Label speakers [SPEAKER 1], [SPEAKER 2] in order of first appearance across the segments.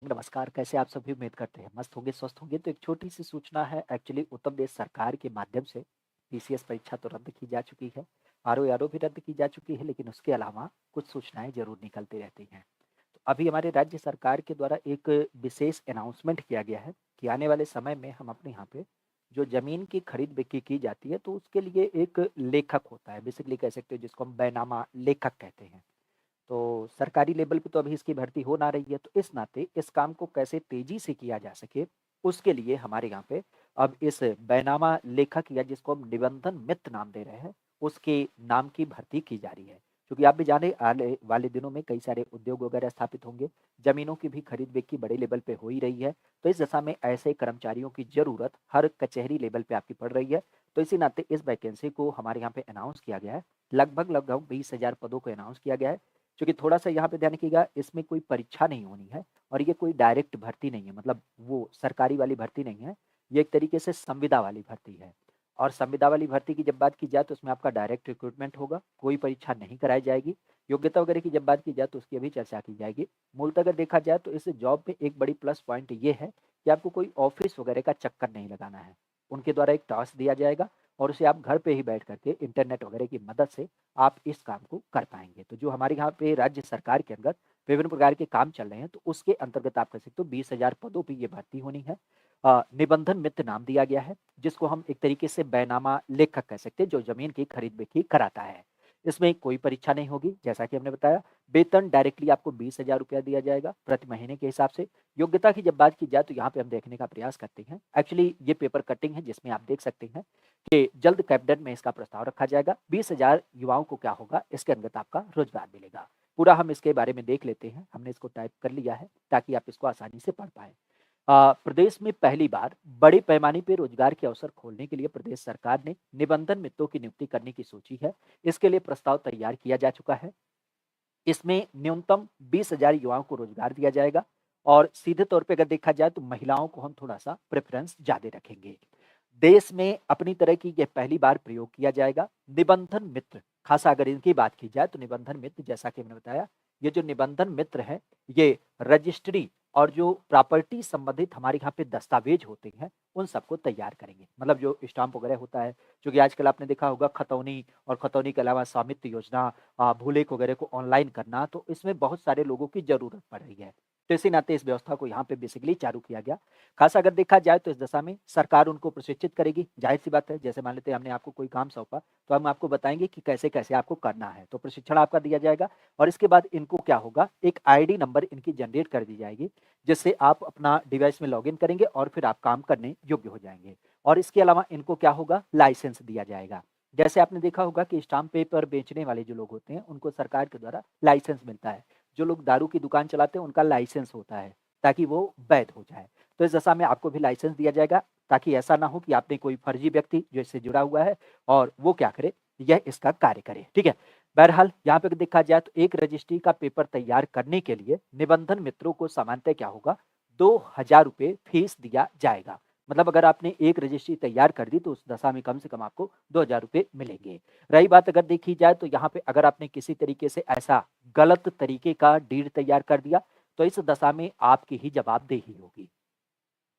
[SPEAKER 1] नमस्कार, कैसे आप सभी उम्मीद करते हैं मस्त होंगे, स्वस्थ होंगे। तो एक छोटी-सी सूचना है एक्चुअली उत्तर प्रदेश सरकार के माध्यम से पीसीएस परीक्षा तो रद्द की जा चुकी है, आरओ-आरओ भी रद्द की जा चुकी है, लेकिन उसके अलावा कुछ सूचनाएँ ज़रूर निकलती रहती हैं। तो अभी हमारे राज्य सरकार के द्वारा एक विशेष अनाउंसमेंट किया गया है कि आने वाले समय में हम अपने यहाँ पे जो ज़मीन की खरीद-बिक्री की जाती है, तो उसके लिए एक लेखक होता है, बेसिकली कह सकते हो जिसको हम बैनामा लेखक कहते हैं। तो सरकारी लेवल पे तो अभी इसकी भर्ती हो ना रही है, तो इस नाते इस काम को कैसे तेज़ी से किया जा सके, उसके लिए हमारे यहाँ पे अब इस बैनामा लेखक या जिसको हम निबंधन मित्र नाम दे रहे हैं, उसके नाम की भर्ती की जा रही है। क्योंकि आप भी जाने आने वाले दिनों में कई सारे उद्योग वगैरह स्थापित होंगे, ज़मीनों की भी खरीद-बिक्री बड़े लेवल पे हो ही रही है, तो इस दशा में ऐसे कर्मचारियों की ज़रूरत हर कचहरी लेवल पे आपकी पड़ रही है। तो इसी नाते इस वैकेंसी को हमारे यहाँ पे अनाउंस किया गया है। लगभग-लगभग 20,000 पदों को अनाउंस किया गया है। चूँकि थोड़ा-सा यहाँ पे ध्यान रखिएगा, इसमें कोई परीक्षा नहीं होनी है और ये कोई डायरेक्ट भर्ती नहीं है, मतलब वो सरकारी वाली भर्ती नहीं है, ये एक तरीके से संविदा वाली भर्ती है। और संविदा वाली भर्ती की जब बात की जाए तो उसमें आपका डायरेक्ट रिक्रूटमेंट होगा, कोई परीक्षा नहीं कराई जाएगी। योग्यता वगैरह की जब बात की जाए तो उसकी अभी चर्चा की जाएगी। मूलतः अगर देखा जाए तो इस जॉब में एक बड़ी प्लस पॉइंट ये है कि आपको कोई ऑफ़िस वगैरह का चक्कर नहीं लगाना है। उनके द्वारा एक टास्क दिया जाएगा और उसे आप घर पे ही बैठ कर के इंटरनेट वगैरह की मदद से आप इस काम को कर पाएँगे। तो जो हमारे यहाँ पे राज्य सरकार के अंदर विभिन्न प्रकार के काम चल रहे हैं, तो उसके अंतर्गत आप कह सकते हो 20,000 पदों पे ये भर्ती होनी है। निबंधन मित्र नाम दिया गया है, जिसको हम एक तरीके से बैनामा लेखक कह सकते हैं, जो ज़मीन की खरीद-बिक्री कराता है। इसमें कोई परीक्षा नहीं होगी, जैसा कि हमने बताया। वेतन डायरेक्टली आपको 20,000 रुपया दिया जाएगा प्रति महीने के हिसाब से। योग्यता की जब बात की जाए, तो यहाँ पे हम देखने का प्रयास करते हैं। एक्चुअली ये पेपर कटिंग है, जिसमें आप देख सकते हैं कि जल्द कैबिनेट में इसका प्रस्ताव रखा जाएगा। 20,000 युवाओं को क्या होगा, इसके अंतर्गत आपका रोजगार मिलेगा। पूरा हम इसके बारे में देख लेते हैं। हमने इसको टाइप कर लिया है ताकि आप इसको आसानी से पढ़ पाएँ। प्रदेश में पहली बार बड़े पैमाने पे रोजगार के अवसर खोलने के लिए प्रदेश सरकार ने निबंधन मित्रों की नियुक्ति करने की सोची है। इसके लिए प्रस्ताव तैयार किया जा चुका है। इसमें न्यूनतम 20,000 युवाओं को रोजगार दिया जाएगा और सीधे तौर पे अगर देखा जाए तो महिलाओं को हम थोड़ा-सा प्रेफ़रेंस ज़्यादा रखेंगे। देश में अपनी तरह की यह पहली बार प्रयोग किया जाएगा। निबंधन मित्र, ख़ासा अगर इनकी बात की जाए तो निबंधन मित्र जैसा कि मैंने बताया, ये जो निबंधन मित्र हैं, ये रजिस्ट्री और जो प्रॉपर्टी संबंधित हमारे यहाँ पे दस्तावेज होते हैं, उन सबको तैयार करेंगे। मतलब जो स्टाम्प वगैरह होता है, क्योंकि आजकल आपने देखा होगा खतौनी और खतौनी के अलावा स्वामित्व योजना भूलेख वगैरह को ऑनलाइन करना, तो इसमें बहुत सारे लोगों की ज़रूरत पड़ रही है। तो इसी नाते इस व्यवस्था को यहाँ पे बेसिकली चालू किया गया। ख़ास अगर देखा जाए तो इस दशा में सरकार उनको प्रशिक्षित करेगी, ज़ाहिर-सी बात है। जैसे मान लेते हैं हमने आपको कोई काम सौंपा, तो हम आपको बताएँगे कि कैसे-कैसे आपको करना है, तो प्रशिक्षण आपका दिया जाएगा और इसके बाद इनको क्या होगा, एक आईडी नंबर इनकी जनरेट कर दी जाएगी, जिससे आप अपना डिवाइस में लॉगिन करेंगे और फिर आप काम करने योग्य हो जाएँगे। और इसके अलावा इनको क्या होगा, लाइसेंस दिया जाएगा। जैसे आपने देखा होगा कि स्टाम्प पेपर बेचने वाले जो लोग होते हैं, उनको सरकार के द्वारा लाइसेंस मिलता है। जो लोग दारू की दुकान चलाते हैं, उनका लाइसेंस होता है, ताकि वो वैध हो जाए। तो इस दशा में आपको भी लाइसेंस दिया जाएगा, ताकि ऐसा ना हो कि आपने कोई फर्जी व्यक्ति जो इससे जुड़ा हुआ है और वो क्या करे, यह इसका कार्य करे, ठीक है? बहरहाल यहाँ पे अगर देखा जाए तो एक रजिस्ट्री का पेपर तैयार करने के लिए निबंधन मित्रों को सामान्यतः क्या होगा, 2,000 रुपए फीस दिया जाएगा। मतलब अगर आपने एक रजिस्ट्री तैयार कर दी, तो उस दशा में कम से कम आपको 2,000 रुपए मिलेंगे। रही बात अगर देखी जाए तो यहाँ पे अगर आपने किसी तरीके से ऐसा गलत तरीके का डीड तैयार कर दिया, तो इस दशा में आपकी ही जवाबदेही होगी।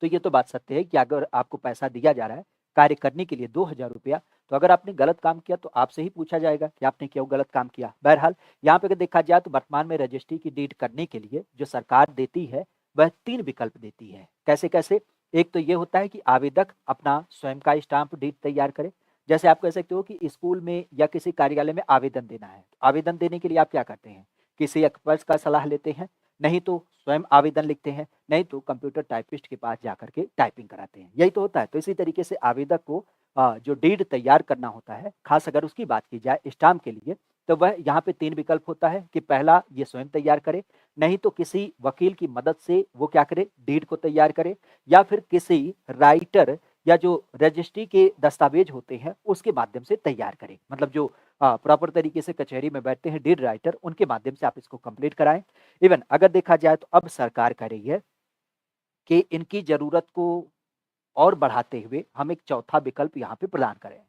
[SPEAKER 1] तो ये तो बात सत्य है कि अगर आपको पैसा दिया जा रहा है, कार्य करने के लिए 2,000 रुपया, तो अगर आपने गलत काम किया तो आपसे ही पूछा जाएगा कि आपने क्यों गलत काम किया। बहरहाल यहाँ पे अगर देखा जाए तो वर्तमान में रजिस्ट्री की डीड करने के लिए जो सरकार देती है, वह 3 विकल्प देती है। कैसे-कैसे? एक तो ये होता है कि आवेदक अपना स्वयं का स्टाम्प डीड तैयार करे। जैसे आप कह सकते हो कि स्कूल में या किसी कार्यालय में आवेदन देना है। आवेदन देने के लिए आप क्या करते हैं? किसी एक्सपर्ट का सलाह लेते हैं, नहीं तो स्वयं आवेदन लिखते हैं, नहीं तो कंप्यूटर टाइपिस्ट के पास जाकर के टाइपिंग कराते हैं, यही तो होता है। तो इसी तरीके से आवेदक को जो डीड तैयार करना होता है, खास अगर उसकी बात की जाए स्टाम्प के लिए, तो वह यहाँ पे 3 विकल्प होता है कि पहला ये स्वयं तैयार करे, नहीं तो किसी वकील की मदद से वो क्या करे, डीड को तैयार करे या फिर किसी राइटर या जो रजिस्ट्री के दस्तावेज होते हैं, उसके माध्यम से तैयार करे। मतलब जो प्रॉपर तरीके से कचहरी में बैठते हैं डीड राइटर, उनके माध्यम से आप इसको कंप्लीट कराएँ। इवन अगर देखा जाए तो अब सरकार कह रही है कि इनकी ज़रूरत को और बढ़ाते हुए हम एक चौथा विकल्प यहाँ पे प्रदान करें।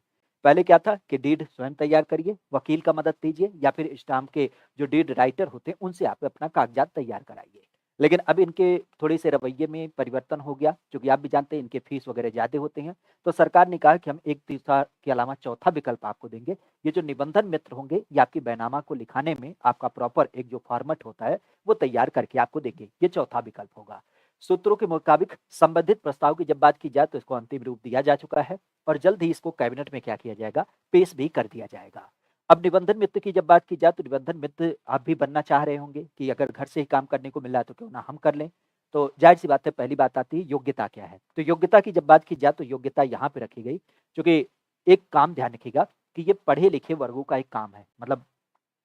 [SPEAKER 1] पहले क्या था कि डीड स्वयं तैयार करिए, वकील का मदद लीजिए या फिर स्टाम्प के जो डीड राइटर होते हैं, उनसे आप अपना कागज़ात तैयार कराइए। लेकिन अब इनके थोड़े से रवैये में परिवर्तन हो गया, क्योंकि आप भी जानते हैं इनके फीस वगैरह ज़्यादा होते हैं। तो सरकार ने कहा कि हम एक तीसरा के अलावा चौथा विकल्प आपको देंगे। ये जो निबंधन मित्र होंगे, ये आपकी बैनामा को लिखाने में आपका प्रॉपर एक जो फॉर्मेट होता है, वो तैयार करके आपको देंगे। ये चौथा विकल्प होगा। सूत्रों के मुताबिक संबंधित प्रस्ताव की जब बात की जाए तो इसको अंतिम रूप दिया जा चुका है और जल्द ही इसको कैबिनेट में क्या किया जाएगा, पेश भी कर दिया जाएगा। अब निबंधन मित्र की जब बात की जाए तो निबंधन मित्र आप भी बनना चाह रहे होंगे कि अगर घर से ही काम करने को मिल रहा है तो क्यों ना हम कर लें। तो जाहिर-सी बात है, पहली बात आती है योग्यता क्या है? तो योग्यता की जब बात की जाए तो योग्यता यहाँ पे रखी गई, क्योंकि एक काम ध्यान रखिएगा कि ये पढ़े-लिखे वर्गों का एक काम है। मतलब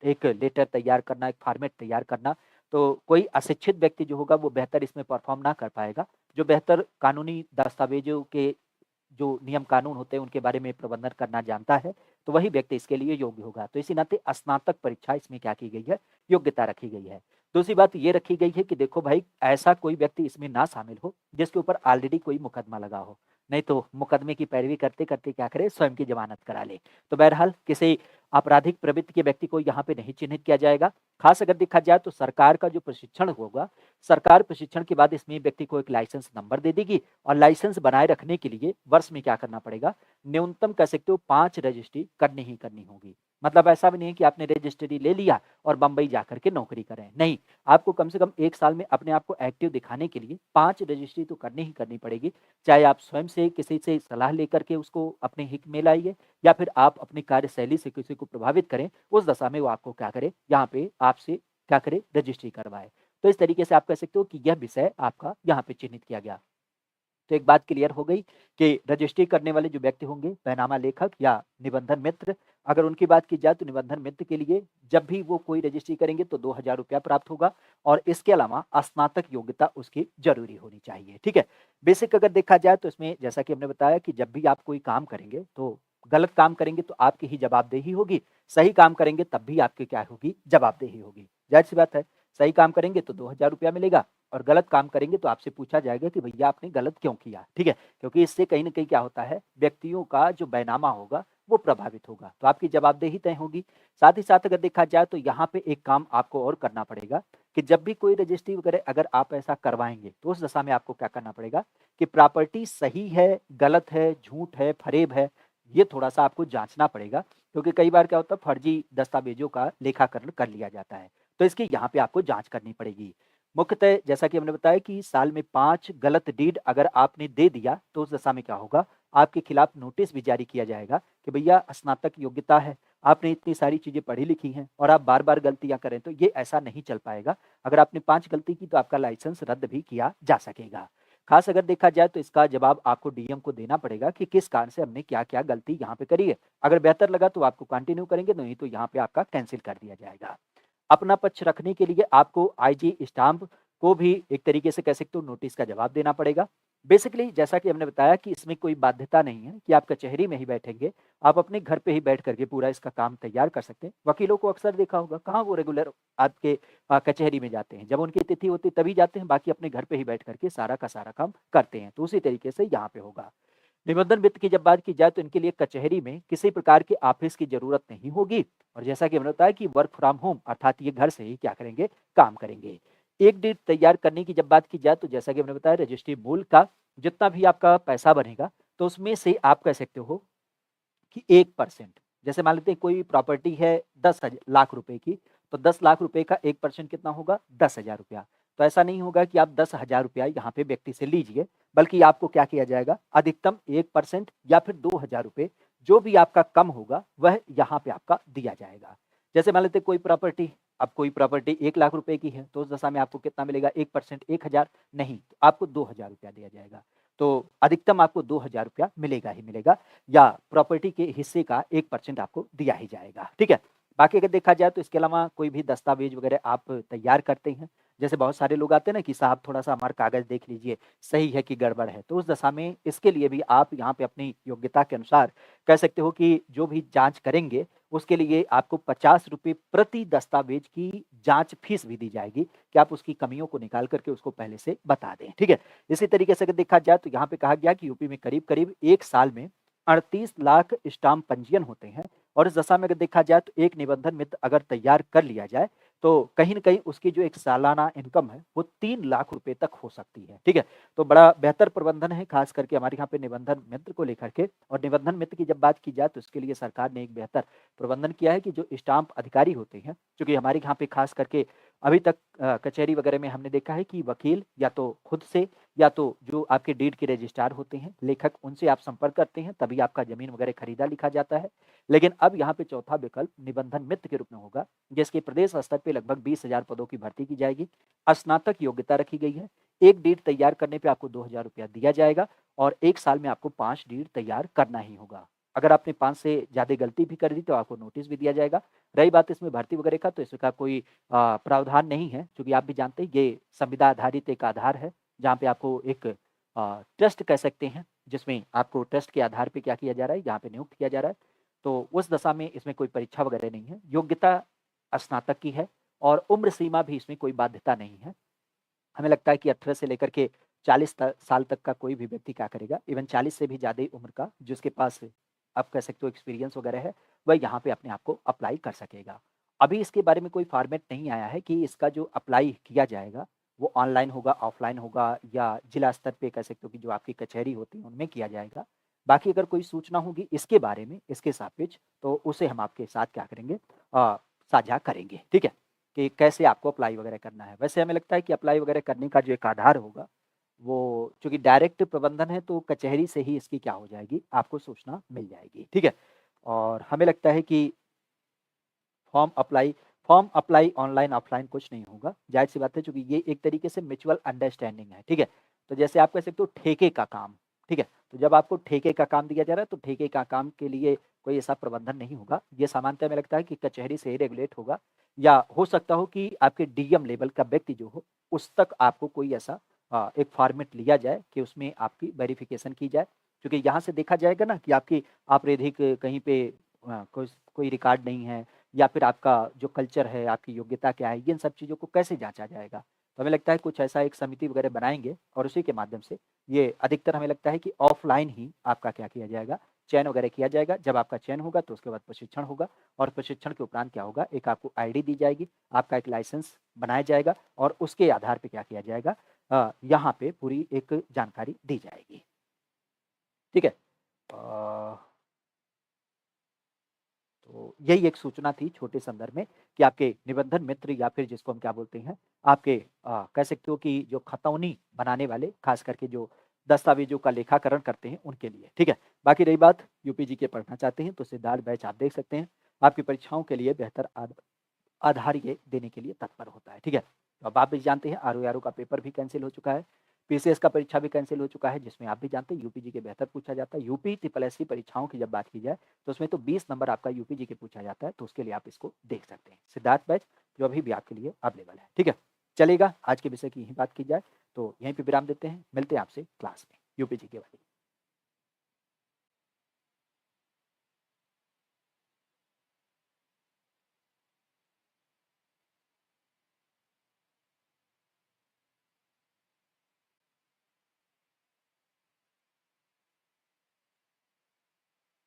[SPEAKER 1] एक लेटर तैयार करना, एक फॉर्मेट तैयार करना, तो कोई अशिक्षित व्यक्ति जो होगा वो बेहतर इसमें परफ़ॉर्म ना कर पाएगा। जो बेहतर कानूनी दस्तावेज़ों के जो नियम कानून होते हैं उनके बारे में प्रबंधन करना जानता है, तो वही व्यक्ति इसके लिए योग्य होगा। तो इसी नाते स्नातक परीक्षा इसमें क्या की गई है, योग्यता रखी गई है। दूसरी बात ये रखी गई है कि देखो भाई, ऐसा कोई व्यक्ति इसमें ना शामिल हो जिसके ऊपर ऑलरेडी कोई मुकदमा लगा हो। नहीं तो मुकदमे की पैरवी करते-करते क्या करे, स्वयं की ज़मानत करा ले। तो बहरहाल किसी आपराधिक प्रवृत्ति के व्यक्ति को यहाँ पे नहीं चिन्हित किया जाएगा। ख़ास अगर देखा जाए तो सरकार का जो प्रशिक्षण होगा, सरकार प्रशिक्षण के बाद इसमें व्यक्ति को एक लाइसेंस नंबर दे देगी और लाइसेंस बनाए रखने के लिए वर्ष में क्या करना पड़ेगा, न्यूनतम कह सकते हो 5 रजिस्ट्री करनी ही करनी होगी। मतलब ऐसा भी नहीं है कि आपने रजिस्ट्री ले लिया और बम्बई जाकर के नौकरी करें। नहीं, आपको कम से कम 1 साल में अपने आप को एक्टिव दिखाने के लिए 5 रजिस्ट्री तो करनी ही करनी पड़ेगी। चाहे आप स्वयं से किसी से सलाह लेकर के उसको अपने हित में लाइए या फिर आप अपनी कार्यशैली से किसी को प्रभावित करें, उस दशा में वो आपको क्या करे, यहाँ पे आपसे क्या करे, रजिस्ट्री करवाए। तो इस तरीके से आप कह सकते हो कि यह विषय आपका यहाँ पे चिन्हित किया गया। तो एक बात क्लियर हो गई कि रजिस्ट्री करने वाले जो व्यक्ति होंगे, बैनामा लेखक या निबंधन मित्र, अगर उनकी बात की जाए तो निबंधन मित्र के लिए जब भी वो कोई रजिस्ट्री करेंगे तो 2000 रुपया प्राप्त होगा और इसके अलावा स्नातक योग्यता उसकी जरूरी होनी चाहिए। ठीक है। बेसिक अगर देखा जाए तो इसमें जैसा कि हमने बताया कि जब भी आप कोई काम करेंगे तो गलत काम करेंगे तो आपकी ही जवाबदेही होगी, सही काम करेंगे तब भी आपकी क्या होगी, जवाबदेही होगी। जाहिर सी बात है, सही काम करेंगे तो 2000 रुपया मिलेगा और गलत काम करेंगे तो आपसे पूछा जाएगा कि भैया आपने गलत क्यों किया, ठीक है? क्योंकि इससे कहीं न कहीं क्या होता है, व्यक्तियों का जो बैनामा होगा, वो प्रभावित होगा, तो आपकी जवाबदेही तय होगी। साथ ही साथ अगर देखा जाए तो यहाँ पे एक काम आपको और करना पड़ेगा कि जब भी कोई रजिस्ट्री वगैरह अगर आप ऐसा करवाएँगे, तो उस दशा में आपको क्या करना पड़ेगा कि प्रॉपर्टी सही है, गलत है, झूठ है, फरेब है, ये थोड़ा-सा आपको जाँचना पड़ेगा, क्योंकि कई बार क्या होता है फर्जी दस्तावेज़ों का लेखाकरण कर लिया जाता है। तो इसकी यहाँ पे आपको जाँच करनी पड़ेगी। मुख्यतः जैसा कि हमने बताया कि साल में 5 गलत डीड अगर आपने दे दिया, तो उस दशा में क्या होगा, आपके खिलाफ नोटिस भी जारी किया जाएगा कि भैया स्नातक योग्यता है, आपने इतनी सारी चीज़ें पढ़ी लिखी हैं और आप बार-बार गलतियाँ करें, तो ये ऐसा नहीं चल पाएगा। अगर आपने 5 गलती की तो आपका लाइसेंस रद्द भी किया जा सकेगा। खास अगर देखा जाए तो इसका जवाब आपको डीएम को देना पड़ेगा कि किस कारण से हमने क्या-क्या गलती यहाँ पे करी है। अगर बेहतर लगा तो आपको कंटिन्यू करेंगे, नहीं तो यहाँ पे आपका कैंसल कर दिया जाएगा। अपना पक्ष रखने के लिए आपको आईजी स्टाम्प को भी एक तरीके से कह सकते हो नोटिस का जवाब देना पड़ेगा। बेसिकली जैसा कि हमने बताया कि इसमें कोई बाध्यता नहीं है कि आप कचहरी में ही बैठेंगे, आप अपने घर पे ही बैठ करके पूरा इसका काम तैयार कर सकते हैं। वकीलों को अक्सर देखा होगा, कहाँ वो रेगुलर आपके कचहरी में जाते हैं, जब उनकी तिथि होती है तभी जाते हैं, बाकी अपने घर पे ही बैठ करके सारा का सारा काम करते हैं। तो उसी तरीके से यहाँ पे होगा। निबंधन वित्त की जब बात की जाए तो इनके लिए कचहरी में किसी प्रकार के ऑफिस की जरूरत नहीं होगी और जैसा कि हमने बताया कि वर्क फ्रॉम होम अर्थात ये घर से ही क्या करेंगे, काम करेंगे। एक डेट तैयार करने की जब बात की जाए तो जैसा कि हमने बताया रजिस्ट्री मूल का जितना भी आपका पैसा बनेगा तो उसमें से आप कह सकते हो कि 1% जैसे मान लेते हैं कोई प्रॉपर्टी है 10 लाख रुपए की, तो 10 लाख रुपए का 1% कितना होगा, 10,000 रुपया। तो ऐसा नहीं होगा कि आप 10,000 रुपया यहाँ पे व्यक्ति से लीजिए, बल्कि आपको क्या किया जाएगा, अधिकतम 1% या फिर 2,000 रुपए जो भी आपका कम होगा वह यहाँ पे आपका दिया जाएगा। जैसे मान लेते हैं कोई प्रॉपर्टी, अब कोई प्रॉपर्टी 1 लाख रुपए की है तो उस दशा में आपको कितना मिलेगा, 1% 1,000 नहीं, तो आपको 2,000 रुपया दिया जाएगा। तो अधिकतम आपको 2,000 रुपया मिलेगा ही मिलेगा या प्रॉपर्टी के हिस्से का 1% आपको दिया ही जाएगा, ठीक है? बाकी अगर देखा जाए तो इसके अलावा कोई भी दस्तावेज़ वगैरह आप तैयार करते हैं, जैसे बहुत सारे लोग आते हैं ना कि साहब थोड़ा-सा हमारा कागज़ देख लीजिए, सही है कि गड़बड़ है। तो उस दशा में इसके लिए भी आप यहाँ पे अपनी योग्यता के अनुसार कह सकते हो कि जो भी जाँच करेंगे, उसके लिए आपको ₹50 प्रति दस्तावेज़ की जाँच फीस भी दी जाएगी कि आप उसकी कमियों को निकाल कर के उसको पहले से बता दें, ठीक है? इसी तरीके से अगर देखा जाए तो यहाँ पे कहा गया कि यूपी में करीब-करीब 1 साल में 38 लाख स्टाम्प पंजीयन होते हैं और इस दशा में अगर देखा जाए तो एक निबंधन मित्र अगर तैयार कर लिया जाए, तो कहीं न कहीं उसकी जो एक सालाना इनकम है, वो 3 लाख रुपए तक हो सकती है, ठीक है? तो बड़ा बेहतर प्रबंधन है, खास करके हमारे यहाँ पे निबंधन मित्र को लेकर के। और निबंधन मित्र की जब बात की जाए तो इसके लिए सरकार ने एक बेहतर प्रबंधन किया है कि जो स्टाम्प अधिकारी होते हैं, चूँकि हमारे यहाँ पे खास करके अभी तक कचहरी वगैरह में हमने देखा है कि वकील या तो खुद से या तो जो आपके डीड के रजिस्ट्रार होते हैं, लेखक, उनसे आप संपर्क करते हैं, तभी आपका ज़मीन वगैरह खरीदा लिखा जाता है। लेकिन अब यहाँ पे चौथा विकल्प निबंधन मित्र के रूप में होगा, जिसके प्रदेश स्तर पे लगभग 20,000 पदों की भर्ती की जाएगी। स्नातक योग्यता रखी गई है। एक डीड तैयार करने पे आपको 2,000 रुपया दिया जाएगा और 1 साल में आपको 5 डीड तैयार करना ही होगा। अगर आपने 5 से ज़्यादा गलती भी कर दी तो आपको नोटिस भी दिया जाएगा। रही बात इसमें भर्ती वगैरह का, तो इसका कोई प्रावधान नहीं है, क्योंकि आप भी जानते हैं ये संविदा आधारित एक आधार है, जहाँ पे आपको एक ट्रस्ट कह सकते हैं, जिसमें आपको ट्रस्ट के आधार पे क्या किया जा रहा है, यहाँ पे नियुक्त किया जा रहा है। तो उस दशा में इसमें कोई परीक्षा वगैरह नहीं है। योग्यता स्नातक की है और उम्र सीमा भी इसमें कोई बाध्यता नहीं है। हमें लगता है कि 18 से लेकर के 40 साल तक का कोई भी व्यक्ति क्या करेगा, इवन 40 से भी ज़्यादा उम्र का जिसके पास आप कह सकते हो एक्सपीरियंस वगैरह है, वह यहाँ पे अपने आप को अप्लाई कर सकेगा। अभी इसके बारे में कोई फॉर्मेट नहीं आया है कि इसका जो अप्लाई किया जाएगा वो ऑनलाइन होगा, ऑफलाइन होगा, या जिला स्तर पे कह सकते हो कि जो आपकी कचहरी होती है उनमें किया जाएगा। बाकी अगर कोई सूचना होगी इसके बारे में, इसके सापेक्ष, तो उसे हम आपके साथ क्या करेंगे, साझा करेंगे, ठीक है? कि कैसे आपको अप्लाई वगैरह करना है। वैसे हमें लगता है कि अप्लाई वगैरह करने का जो एक आधार होगा, वो चूँकि डायरेक्ट प्रबंधन है तो कचहरी से ही इसकी क्या हो जाएगी, आपको सूचना मिल जाएगी, ठीक है? और हमें लगता है कि form apply form apply online offline कुछ नहीं होगा। ज़ाहिर-सी बात है, चूँकि ये एक तरीके से म्यूचुअल अंडरस्टैंडिंग है, ठीक है? तो जैसे आप कह सकते हो ठेके का काम, ठीक है? तो जब आपको ठेके का काम दिया जा रहा है तो ठेके का काम के लिए कोई ऐसा प्रबंधन नहीं होगा। ये सामान्यतः हमें लगता है कि कचहरी से ही रेगुलेट होगा, या हो सकता हो कि आपके डीएम लेवल का व्यक्ति जो हो, उस तक आपको कोई ऐसा एक फॉर्मेट लिया जाए कि उसमें आपकी वेरिफ़िकेशन की जाए। क्योंकि यहाँ से देखा जाएगा ना कि आपकी आपराधिक कहीं पे कोई कोई रिकॉर्ड नहीं है, या फिर आपका जो कल्चर है, आपकी योग्यता क्या है, इन सब चीज़ों को कैसे जाँचा जाएगा? तो हमें लगता है कुछ ऐसा एक समिति वगैरह बनाएँगे और उसी के माध्यम से ये अधिकतर हमें लगता है कि ऑफ़लाइन ही आपका क्या किया जाएगा, चयन वगैरह किया जाएगा। जब आपका चयन होगा तो उसके बाद प्रशिक्षण होगा और प्रशिक्षण के उपरांत क्या होगा, एक आपको आईडी दी जाएगी, आपका एक लाइसेंस बनाया जाएगा और उसके आधार पे क्या किया जाएगा, यहाँ पे पूरी एक जानकारी दी जाएगी। ठीक है? अ तो यही एक सूचना थी छोटे संदर्भ में कि आपके निबंधन मित्र, या फिर जिसको हम क्या बोलते हैं, आपके कह सकते हो कि जो खतौनी बनाने वाले, खास करके जो दस्तावेज़ों का लेखाकरण करते हैं, उनके लिए, ठीक है? बाकी रही बात यूपीजी के पढ़ना चाहते हैं, तो सिद्धार्थ बैच आप देख सकते हैं। आपकी परीक्षाओं के लिए बेहतर आधार ये देने के लिए तत्पर होता है, ठीक है? तो अब आप भी जानते हैं आरओ-आरओ का पेपर भी कैंसल हो चुका है, पीसीएस का परीक्षा भी कैंसल हो चुका है, जिसमें आप भी जानते हैं यूपीजी के बेहतर पूछा जाता है। यूपी ट्रिपल एससी परीक्षाओं की जब बात की जाए, तो उसमें तो 20 नंबर आपका यूपीजी के पूछा जाता है, तो उसके लिए आप इसको देख सकते हैं। सिद्धार्थ बैच जो अभी भी आपके लिए अवेलेबल है, ठीक है? चलेगा, आज के विषय की यहीं बात की जाए, तो यहीं पे विराम देते हैं, मिलते हैं आपसे क्लास में यूपीजी के बारे में।